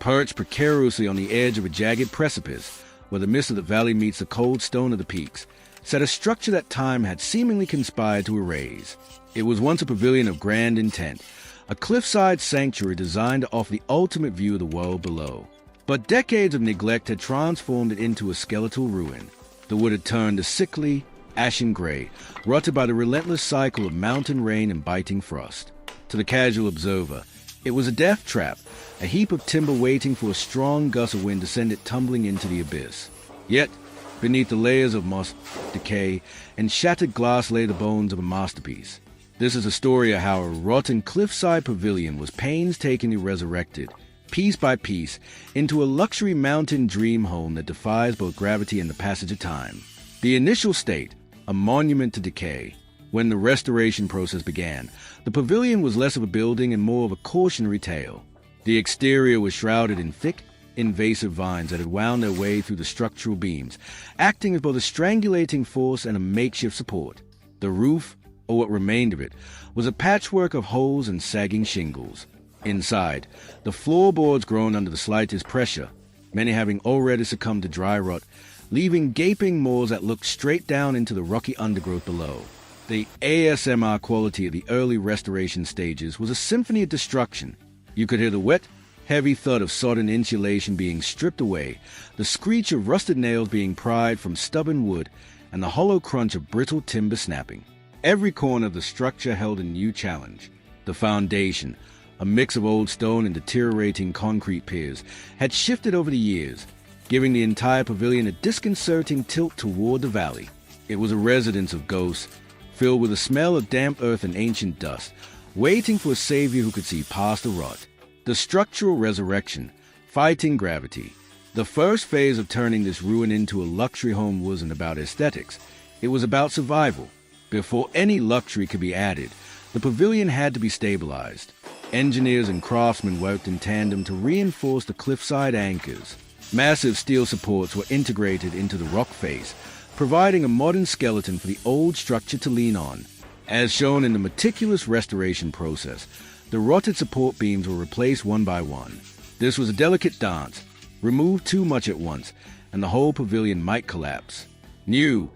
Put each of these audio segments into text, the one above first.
perched precariously on the edge of a jagged precipice, where the mist of the valley meets the cold stone of the peaks, sat a structure that time had seemingly conspired to erase. It was once a pavilion of grand intent, a cliffside sanctuary designed to offer the ultimate view of the world below. But decades of neglect had transformed it into a skeletal ruin. The wood had turned a sickly, ashen gray, rotted by the relentless cycle of mountain rain and biting frost. To the casual observer, it was a death trap, a heap of timber waiting for a strong gust of wind to send it tumbling into the abyss. Yet, beneath the layers of moss, decay, and shattered glass lay the bones of a masterpiece. This is a story of how a rotten cliffside pavilion was painstakingly resurrected, piece by piece, into a luxury mountain dream home that defies both gravity and the passage of time. The initial state, a monument to decay. When the restoration process began, the pavilion was less of a building and more of a cautionary tale. The exterior was shrouded in thick, invasive vines that had wound their way through the structural beams, acting as both a strangulating force and a makeshift support. The roof, or what remained of it, was a patchwork of holes and sagging shingles. Inside, the floorboards groaned under the slightest pressure, many having already succumbed to dry rot, leaving gaping maws that looked straight down into the rocky undergrowth below. The ASMR quality of the early restoration stages was a symphony of destruction. You could hear the wet, heavy thud of sodden insulation being stripped away, the screech of rusted nails being pried from stubborn wood, and the hollow crunch of brittle timber snapping. Every corner of the structure held a new challenge. The foundation, a mix of old stone and deteriorating concrete piers, had shifted over the years, giving the entire pavilion a disconcerting tilt toward the valley. It was a residence of ghosts, filled with the smell of damp earth and ancient dust, waiting for a savior who could see past the rot. The structural resurrection, fighting gravity. The first phase of turning this ruin into a luxury home wasn't about aesthetics. It was about survival. Before any luxury could be added, the pavilion had to be stabilized. Engineers and craftsmen worked in tandem to reinforce the cliffside anchors. Massive steel supports were integrated into the rock face, providing a modern skeleton for the old structure to lean on. As shown in the meticulous restoration process, the rotted support beams were replaced one by one. This was a delicate dance. Remove too much at once, and the whole pavilion might collapse. New,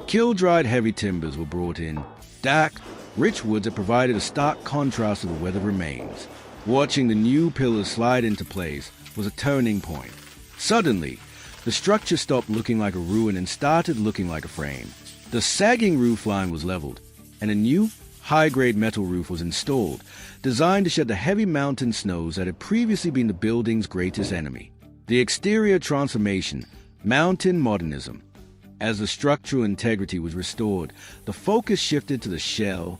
kill-dried heavy timbers were brought in. Dark, rich woods that provided a stark contrast to the weathered remains. Watching the new pillars slide into place was a turning point. Suddenly, the structure stopped looking like a ruin and started looking like a frame. The sagging roofline was leveled, and a new, high-grade metal roof was installed, designed to shed the heavy mountain snows that had previously been the building's greatest enemy. The exterior transformation, mountain modernism. As the structural integrity was restored, the focus shifted to the shell.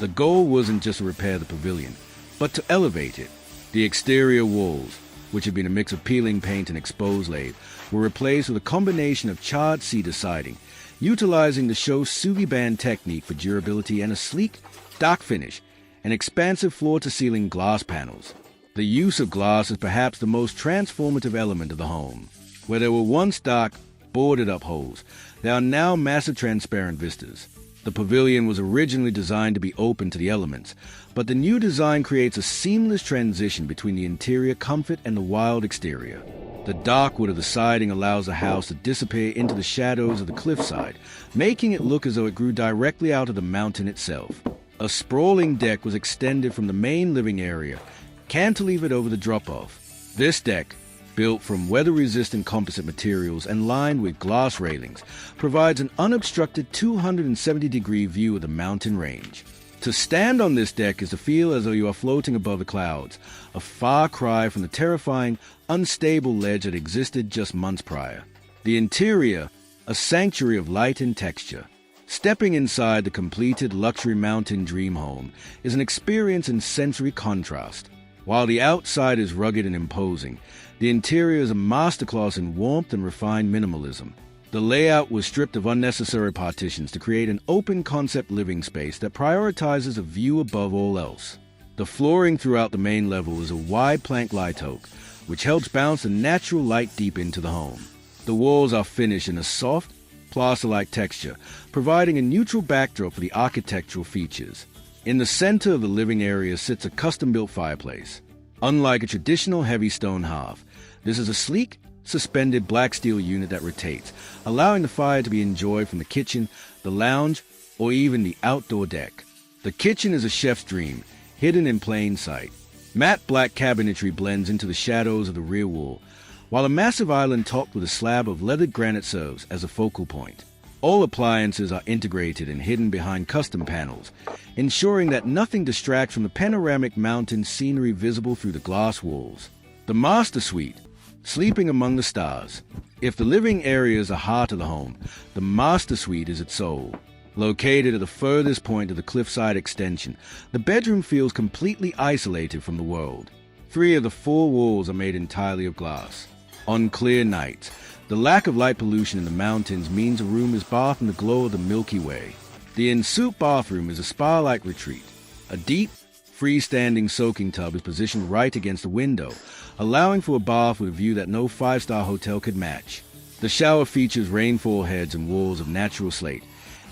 The goal wasn't just to repair the pavilion, but to elevate it. The exterior walls, which had been a mix of peeling paint and exposed lath, were replaced with a combination of charred cedar siding, utilizing the show's Sugi band technique for durability and a sleek, dark finish, and expansive floor-to-ceiling glass panels. The use of glass is perhaps the most transformative element of the home. Where there were once dark, boarded-up holes, there are now massive transparent vistas. The pavilion was originally designed to be open to the elements, but the new design creates a seamless transition between the interior comfort and the wild exterior. The dark wood of the siding allows the house to disappear into the shadows of the cliffside, making it look as though it grew directly out of the mountain itself. A sprawling deck was extended from the main living area, cantilevered over the drop-off. This deck, built from weather-resistant composite materials and lined with glass railings, provides an unobstructed 270-degree view of the mountain range. To stand on this deck is to feel as though you are floating above the clouds, a far cry from the terrifying, unstable ledge that existed just months prior. The interior, a sanctuary of light and texture. Stepping inside the completed luxury mountain dream home is an experience in sensory contrast. While the outside is rugged and imposing, the interior is a masterclass in warmth and refined minimalism. The layout was stripped of unnecessary partitions to create an open-concept living space that prioritizes a view above all else. The flooring throughout the main level is a wide plank light oak, which helps bounce the natural light deep into the home. The walls are finished in a soft, plaster-like texture, providing a neutral backdrop for the architectural features. In the center of the living area sits a custom-built fireplace. Unlike a traditional heavy stone hearth, this is a sleek, suspended black steel unit that rotates, allowing the fire to be enjoyed from the kitchen, the lounge, or even the outdoor deck. The kitchen is a chef's dream, hidden in plain sight. Matte black cabinetry blends into the shadows of the rear wall, while a massive island topped with a slab of leathered granite serves as a focal point. All appliances are integrated and hidden behind custom panels, ensuring that nothing distracts from the panoramic mountain scenery visible through the glass walls. The master suite, sleeping among the stars. If the living area is the heart of the home, the master suite is its soul. Located at the furthest point of the cliffside extension, the bedroom feels completely isolated from the world. 3 of the 4 walls are made entirely of glass. On clear nights, the lack of light pollution in the mountains means a room is bathed in the glow of the Milky Way. The en-suite bathroom is a spa-like retreat. A deep, freestanding soaking tub is positioned right against the window, allowing for a bath with a view that no 5-star hotel could match. The shower features rainfall heads and walls of natural slate,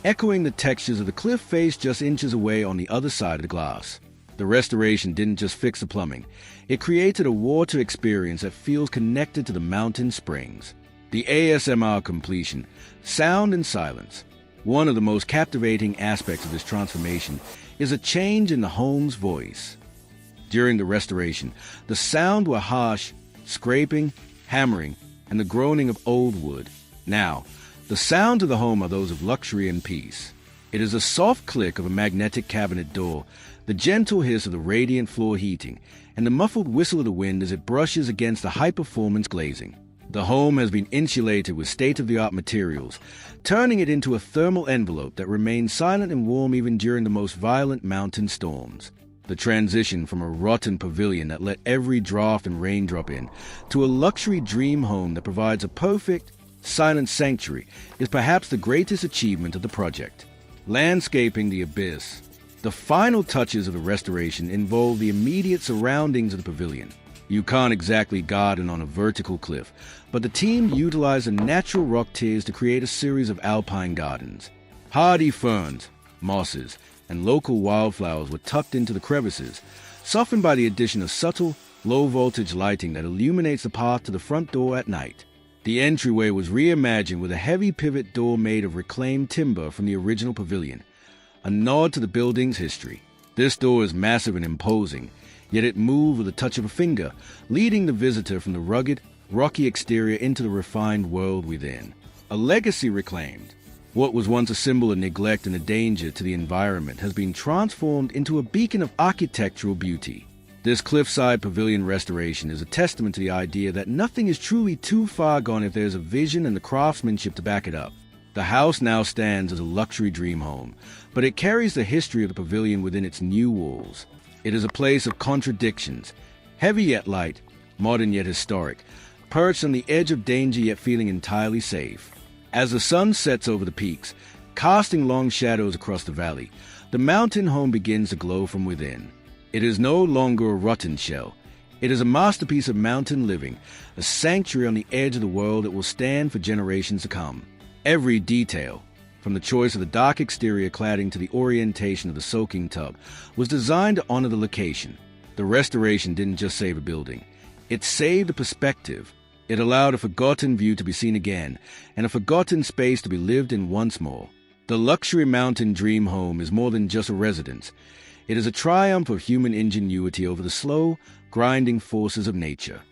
echoing the textures of the cliff face just inches away on the other side of the glass. The restoration didn't just fix the plumbing, it created a water experience that feels connected to the mountain springs. The ASMR completion, sound and silence. One of the most captivating aspects of this transformation is a change in the home's voice. During the restoration, the sound were harsh, scraping, hammering, and the groaning of old wood. Now, the sounds of the home are those of luxury and peace. It is a soft click of a magnetic cabinet door, the gentle hiss of the radiant floor heating, and the muffled whistle of the wind as it brushes against the high-performance glazing. The home has been insulated with state-of-the-art materials, turning it into a thermal envelope that remains silent and warm even during the most violent mountain storms. The transition from a rotten pavilion that let every draft and raindrop in to a luxury dream home that provides a perfect, silent sanctuary is perhaps the greatest achievement of the project. Landscaping the abyss. The final touches of the restoration involve the immediate surroundings of the pavilion. You can't exactly garden on a vertical cliff, but the team utilized the natural rock tiers to create a series of alpine gardens. Hardy ferns, mosses, and local wildflowers were tucked into the crevices, softened by the addition of subtle, low-voltage lighting that illuminates the path to the front door at night. The entryway was reimagined with a heavy pivot door made of reclaimed timber from the original pavilion, a nod to the building's history. This door is massive and imposing, yet it moved with a touch of a finger, leading the visitor from the rugged, rocky exterior into the refined world within. A legacy reclaimed. What was once a symbol of neglect and a danger to the environment has been transformed into a beacon of architectural beauty. This cliffside pavilion restoration is a testament to the idea that nothing is truly too far gone if there's a vision and the craftsmanship to back it up. The house now stands as a luxury dream home, but it carries the history of the pavilion within its new walls. It is a place of contradictions, heavy yet light, modern yet historic, perched on the edge of danger yet feeling entirely safe. As the sun sets over the peaks, casting long shadows across the valley, the mountain home begins to glow from within. It is no longer a rotten shell. It is a masterpiece of mountain living, a sanctuary on the edge of the world that will stand for generations to come. Every detail, from the choice of the dark exterior cladding to the orientation of the soaking tub, was designed to honor the location. The restoration didn't just save a building. It saved a perspective. It allowed a forgotten view to be seen again, and a forgotten space to be lived in once more. The luxury mountain dream home is more than just a residence. It is a triumph of human ingenuity over the slow, grinding forces of nature.